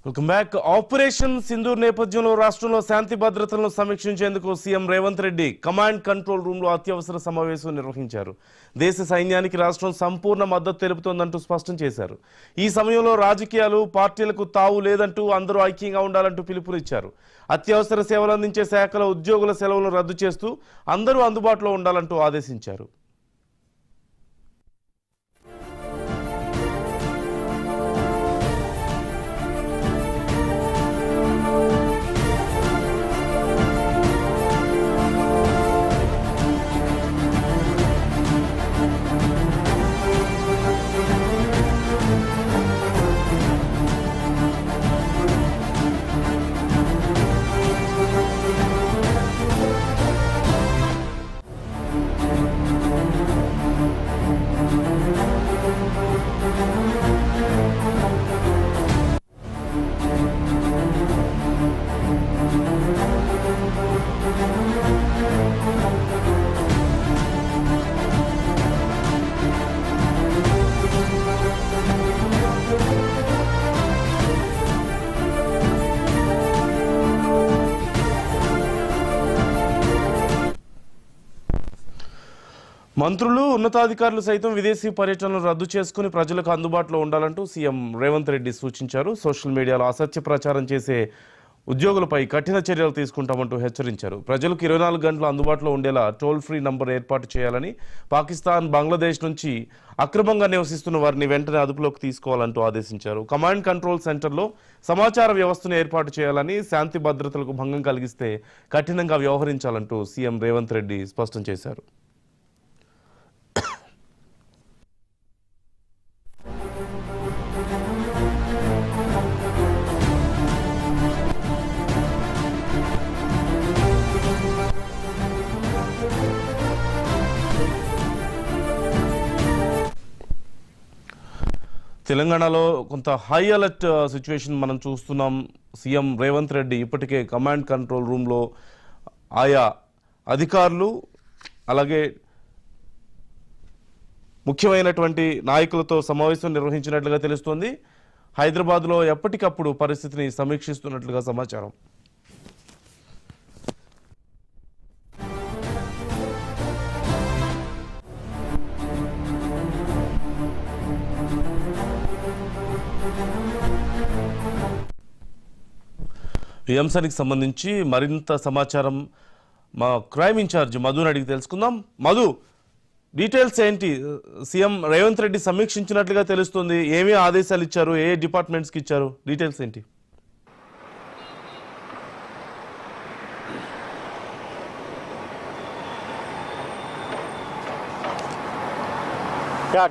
Welcome back. Operation Sindoor నేపథ్యంలో రాష్ట్రంలో శాంతి భద్రతలను సమీక్షించేందుకు CM Revanth Reddy command control room లో అత్యవసర సమావేశం నిర్వహించారు. దేశ సైన్యానికి రాష్ట్రం సంపూర్ణ మద్దతు తెలుపుతోందంటూ స్పష్టం చేశారు. ఈ సమయంలో రాజకీయాలు పార్టీలకు తావు లేదంటూ అందరూ ఐక్యంగా ఉండాలంటూ పిలుపునిచ్చారు. అత్యవసర సేవలు అందించే శాఖల ఉద్యోగుల సెలవులను రద్దు చేస్తూ అందరూ అందుబాటులో ఉండాలంటూ ఆదేశించారు. మంత్రులు ఉన్నతాధికారులు సైతం విదేశీ పర్యటనలు రద్దు చేసుకుని ప్రజలకు అందుబాటులో ఉండాలంటూ సీఎం రేవంత్ రెడ్డి సూచించారు. సోషల్ మీడియాలో అసత్య ప్రచారం చేసే ఉద్యోగులపై కఠిన చర్యలు తీసుకుంటామంటూ హెచ్చరించారు. ప్రజలకు 24 గంటలు అందుబాటులో ఉండేలా టోల్ ఫ్రీ నంబర్ ఏర్పాటు చేయాలని, పాకిస్తాన్, బంగ్లాదేశ్ నుంచి అక్రమంగా నివసిస్తున్న వారిని వెంటనే అదుపులోకి తీసుకోవాలంటూ ఆదేశించారు. కమాండ్ కంట్రోల్ సెంటర్లో సమాచార వ్యవస్థను ఏర్పాటు చేయాలని, శాంతి భద్రతలకు భంగం కలిగిస్తే కఠినంగా వ్యవహరించాలంటూ సీఎం రేవంత్ రెడ్డి స్పష్టం చేశారు. తెలంగాణలో కొంత హై అలర్ట్ సిచ్యువేషన్ మనం చూస్తున్నాం. సీఎం రేవంత్ రెడ్డి ఇప్పటికే కమాండ్ కంట్రోల్ రూమ్లో ఆయా అధికారులు అలాగే ముఖ్యమైనటువంటి నాయకులతో సమావేశం నిర్వహించినట్లుగా తెలుస్తోంది. హైదరాబాద్లో ఎప్పటికప్పుడు పరిస్థితిని సమీక్షిస్తున్నట్లుగా సమాచారం. ఈ అంశానికి సంబంధించి మరింత సమాచారం మా క్రైమ్ ఇన్ఛార్జ్ మధుని అడిగి తెలుసుకుందాం. మధు, డీటెయిల్స్ ఏంటి? సీఎం రేవంత్ రెడ్డి సమీక్షించినట్లుగా తెలుస్తుంది. ఏమీ ఆదేశాలు ఇచ్చారు? ఏ డిపార్ట్మెంట్స్కి ఇచ్చారు? డీటెయిల్స్ ఏంటి?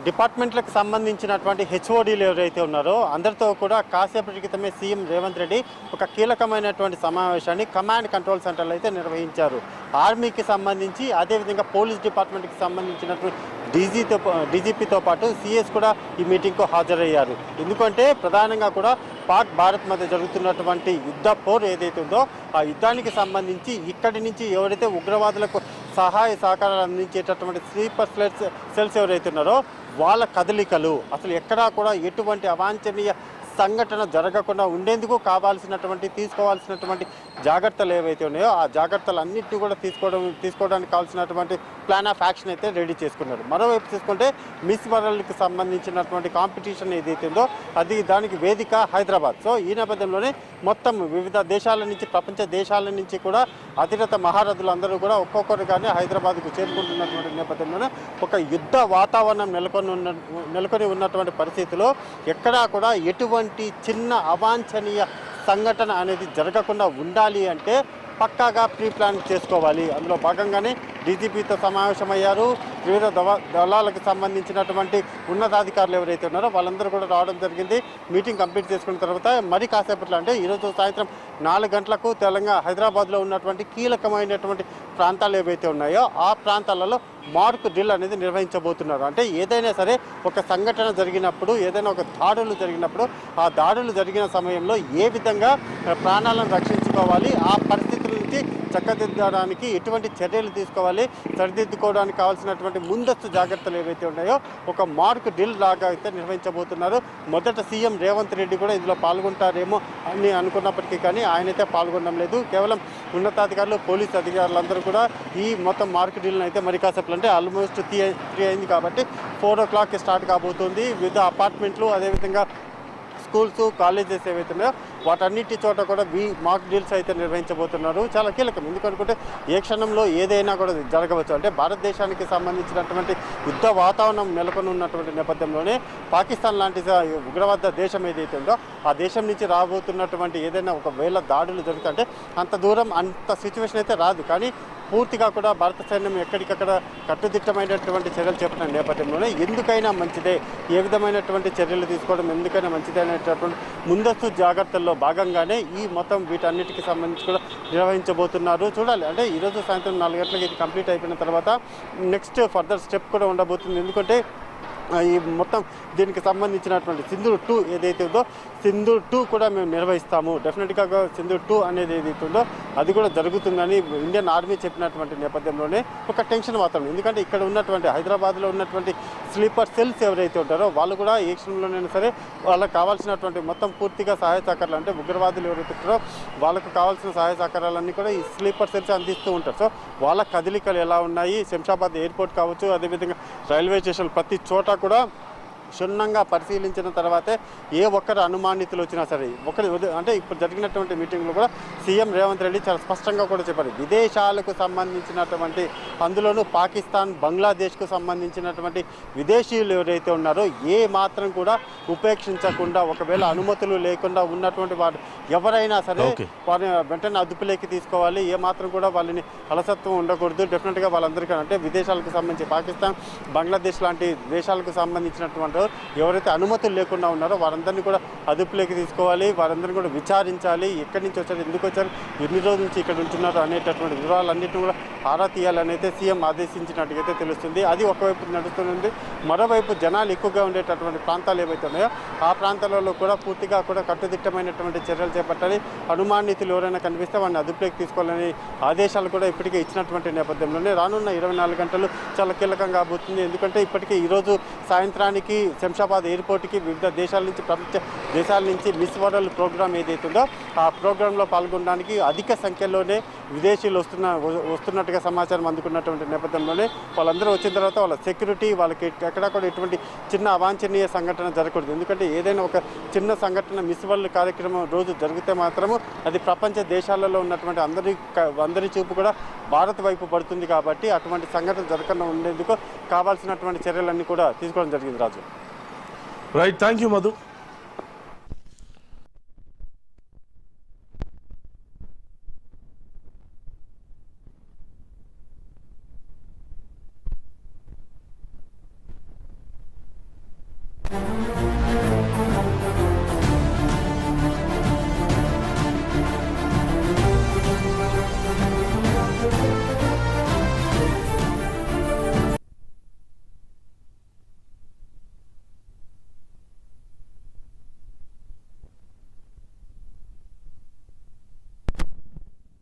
డిపార్ట్మెంట్లకు సంబంధించినటువంటి హెచ్ఓడీలు ఎవరైతే ఉన్నారో అందరితో కూడా కాసేపటి క్రితమే సీఎం రేవంత్ రెడ్డి ఒక కీలకమైనటువంటి సమావేశాన్ని కమాండ్ కంట్రోల్ సెంటర్లో అయితే నిర్వహించారు. ఆర్మీకి సంబంధించి, అదేవిధంగా పోలీస్ డిపార్ట్మెంట్కి సంబంధించినటువంటి డీజీపీతో పాటు సిఎస్ కూడా ఈ మీటింగ్కు హాజరయ్యారు. ఎందుకంటే ప్రధానంగా కూడా పాక్ భారత్ మధ్య జరుగుతున్నటువంటి యుద్ధ పోరు ఏదైతే ఉందో ఆ యుద్ధానికి సంబంధించి ఇక్కడి నుంచి ఎవరైతే ఉగ్రవాదులకు సహాయ సహకారాలు అందించేటటువంటి స్లీపర్ సెల్స్ ఎవరైతే ఉన్నారో వాళ్ళ కదలికలు, అసలు ఎక్కడా కూడా ఎటువంటి అవాంఛనీయ సంఘటన జరగకుండా ఉండేందుకు తీసుకోవాల్సినటువంటి జాగ్రత్తలు ఏవైతే ఉన్నాయో ఆ జాగ్రత్తలు అన్నింటినీ కూడా తీసుకోవడానికి కావాల్సినటువంటి ప్లాన్ ఆఫ్ యాక్షన్ అయితే రెడీ చేసుకున్నారు. మరోవైపు చూసుకుంటే మిస్ వరల్డ్కి సంబంధించినటువంటి కాంపిటీషన్ ఏదైతే ఉందో దానికి వేదిక హైదరాబాద్. సో ఈ నేపథ్యంలోనే మొత్తం వివిధ దేశాల నుంచి, ప్రపంచ దేశాల నుంచి కూడా అతిరథ మహారథులు అందరూ కూడా ఒక్కొక్కరుగానే హైదరాబాద్కు చేరుకుంటున్నటువంటి నేపథ్యంలోనే ఒక యుద్ధ వాతావరణం నెలకొని ఉన్నటువంటి పరిస్థితిలో ఎక్కడా కూడా ఎటువంటి చిన్న అవాంఛనీయ సంఘటన అనేది జరగకుండా ఉండాలి అంటే పక్కాగా ప్రీ ప్లాన్ చేసుకోవాలి. అందులో భాగంగానే డీజీపీతో సమావేశమయ్యారు. వివిధ దళాలకు సంబంధించినటువంటి ఉన్నతాధికారులు ఎవరైతే ఉన్నారో వాళ్ళందరూ కూడా రావడం జరిగింది. మీటింగ్ కంప్లీట్ చేసుకున్న తర్వాత మరి కాసేపట్లో అంటే ఈరోజు సాయంత్రం 4 గంటలకు హైదరాబాద్లో ఉన్నటువంటి కీలకమైనటువంటి ప్రాంతాలు ఏవైతే ఉన్నాయో ఆ ప్రాంతాలలో మార్క్ డ్రిల్ అనేది నిర్వహించబోతున్నారు. అంటే ఏదైనా సరే ఒక సంఘటన జరిగినప్పుడు, ఏదైనా ఒక దాడులు జరిగినప్పుడు ఆ దాడులు జరిగిన సమయంలో ఏ విధంగా ప్రాణాలను రక్షించుకోవాలి, ఆ పరిస్థితుల నుంచి చక్కదిద్దడానికి ఎటువంటి చర్యలు తీసుకోవాలి, సరిదిద్దుకోవడానికి కావాల్సినటువంటి ముందస్తు జాగ్రత్తలు ఏవైతే ఉన్నాయో ఒక మార్క్ డ్రిల్ లాగా అయితే నిర్వహించబోతున్నారు. మొదట సీఎం రేవంత్ రెడ్డి కూడా ఇందులో పాల్గొంటారేమో అని అనుకున్నప్పటికీ కానీ ఆయనైతే పాల్గొనడం లేదు. కేవలం ఉన్నతాధికారులు, పోలీసు అధికారులందరూ కూడా ఈ మొత్తం మార్క్ డ్రిల్ని అయితే మరి కాసేపు అంటే ఆల్మోస్ట్ 3 అయింది కాబట్టి 4 o'clock స్టార్ట్ కాబోతుంది. వివిధ అపార్ట్మెంట్లు, అదేవిధంగా స్కూల్స్, కాలేజెస్ ఏవైతే ఉన్నాయో వాటన్నిటి చోట కూడా మాక్ డ్రిల్స్ అయితే నిర్వహించబోతున్నారు. చాలా కీలకం, ఎందుకంటే ఏ క్షణంలో ఏదైనా కూడా జరగవచ్చు. అంటే భారతదేశానికి సంబంధించినటువంటి యుద్ధ వాతావరణం నెలకొని ఉన్నటువంటి నేపథ్యంలోనే పాకిస్తాన్ లాంటి ఉగ్రవాద దేశం ఏదైతే ఉందో ఆ దేశం నుంచి రాబోతున్నటువంటి ఏదైనా ఒకవేళ దాడులు జరుగుతుంటే అంత దూరం అంత సిచ్యువేషన్ అయితే రాదు. కానీ పూర్తిగా కూడా భారత సైన్యం ఎక్కడికక్కడ కట్టుదిట్టమైనటువంటి చర్యలు చేపట్టిన నేపథ్యంలోనే ఎందుకైనా మంచిదే, ఏ విధమైనటువంటి చర్యలు తీసుకోవడం ఎందుకైనా మంచిదే అనేటటువంటి ముందస్తు జాగ్రత్తల్లో భాగంగానే ఈ మొత్తం వీటన్నిటికి సంబంధించి కూడా నిర్వహించబోతున్నారు. చూడాలి, అంటే ఈరోజు సాయంత్రం 4 గంటలకు ఇది కంప్లీట్ అయిపోయిన తర్వాత నెక్స్ట్ ఫర్దర్ స్టెప్ కూడా ఉండబోతుంది. ఎందుకంటే ఈ మొత్తం దీనికి సంబంధించినటువంటి సింధూర్ 2 ఏదైతే ఉందో సింధూర్ 2 కూడా మేము నిర్వహిస్తాము. డెఫినెట్గా సింధూర్ 2 అనేది ఏదైతే ఉందో అది కూడా జరుగుతుందని ఇండియన్ ఆర్మీ చెప్పినటువంటి నేపథ్యంలోనే ఒక టెన్షన్ వాతావరణం. ఎందుకంటే ఇక్కడ ఉన్నటువంటి హైదరాబాద్లో ఉన్నటువంటి స్లీపర్ సెల్స్ ఎవరైతే ఉంటారో వాళ్ళు కూడా ఏ క్షణంలోనైనా సరే వాళ్ళకి కావాల్సినటువంటి మొత్తం పూర్తిగా సహాయ సహకారాలు, అంటే ఉగ్రవాదులు ఎవరైతే ఉంటారో వాళ్ళకు కావాల్సిన సహాయ సహకారాలన్నీ కూడా ఈ స్లీపర్ సెల్స్ అందిస్తూ ఉంటారు. సో వాళ్ళ కదలికలు ఎలా ఉన్నాయి, శంషాబాద్ ఎయిర్పోర్ట్ కావచ్చు, అదేవిధంగా రైల్వే స్టేషన్ ప్రతి చోట కూడా క్షుణ్ణంగా పరిశీలించిన తర్వాతే ఏ ఒక్కరు అనుమానితులు వచ్చినా సరే అంటే ఇప్పుడు జరిగినటువంటి మీటింగ్లో కూడా సీఎం రేవంత్ రెడ్డి చాలా స్పష్టంగా కూడా చెప్పారు, విదేశాలకు సంబంధించినటువంటి అందులోనూ పాకిస్తాన్, బంగ్లాదేశ్కు సంబంధించినటువంటి విదేశీయులు ఎవరైతే ఉన్నారో ఏ మాత్రం కూడా ఉపేక్షించకుండా ఒకవేళ అనుమతులు లేకుండా ఉన్నటువంటి వారు ఎవరైనా సరే వారిని వెంటనే అదుపులోకి తీసుకోవాలి. ఏ మాత్రం కూడా వాళ్ళని అలసత్వం ఉండకూడదు. డెఫినెట్గా వాళ్ళందరికీ అంటే విదేశాలకు సంబంధించి పాకిస్తాన్, బంగ్లాదేశ్ లాంటి దేశాలకు సంబంధించినటువంటి ఎవరైతే అనుమతులు లేకుండా ఉన్నారో వారందరినీ కూడా అదుపులోకి తీసుకోవాలి. వారందరినీ కూడా విచారించాలి, ఎక్కడి నుంచి వచ్చారు, ఎందుకు వచ్చారు, ఎన్ని రోజుల నుంచి ఇక్కడ ఉంటున్నారు అనేటటువంటి వివరాలన్నింటినీ కూడా ఆరా తీయాలని అయితే సీఎం ఆదేశించినట్టుగైతే తెలుస్తుంది. అది ఒకవైపు నడుస్తుంది. మరోవైపు జనాలు ఎక్కువగా ఉండేటటువంటి ప్రాంతాలు ఏవైతే ఉన్నాయో ఆ ప్రాంతాలలో కూడా పూర్తిగా కూడా కట్టుదిట్టమైనటువంటి చర్యలు చేపట్టాలి. అనుమానితులు ఎవరైనా కనిపిస్తే వాడిని అదుపులోకి తీసుకోవాలని ఆదేశాలు కూడా ఇప్పటికే ఇచ్చినటువంటి నేపథ్యంలోనే రానున్న 24 గంటలు చాలా కీలకంగా కాబోతుంది. ఎందుకంటే ఇప్పటికే ఈరోజు సాయంత్రానికి శంషాబాద్ ఎయిర్పోర్ట్కి వివిధ దేశాల నుంచి, ప్రపంచ దేశాల నుంచి మిస్ వరల్డ్ ప్రోగ్రామ్ ఏదైతుందో ఆ ప్రోగ్రాంలో పాల్గొనడానికి అధిక సంఖ్యలోనే విదేశీయులు వస్తున్నట్టుగా సమాచారం అందుకున్నటువంటి నేపథ్యంలోనే వాళ్ళందరూ వచ్చిన తర్వాత వాళ్ళ సెక్యూరిటీ, వాళ్ళకి ఎక్కడా కూడా ఎటువంటి చిన్న అవాంఛనీయ సంఘటన జరగకూడదు. ఎందుకంటే ఏదైనా ఒక చిన్న సంఘటన మిస్ వరల్డ్ కార్యక్రమం రోజు జరిగితే మాత్రము అది ప్రపంచ దేశాలలో ఉన్నటువంటి అందరి చూపు కూడా భారత్ వైపు పడుతుంది. కాబట్టి అటువంటి సంఘటన జరగకుండా ఉండేందుకు కావాల్సినటువంటి చర్యలన్నీ కూడా తీసుకోవడం జరిగింది. రాజు, రైట్, థ్యాంక్ యూ మధు.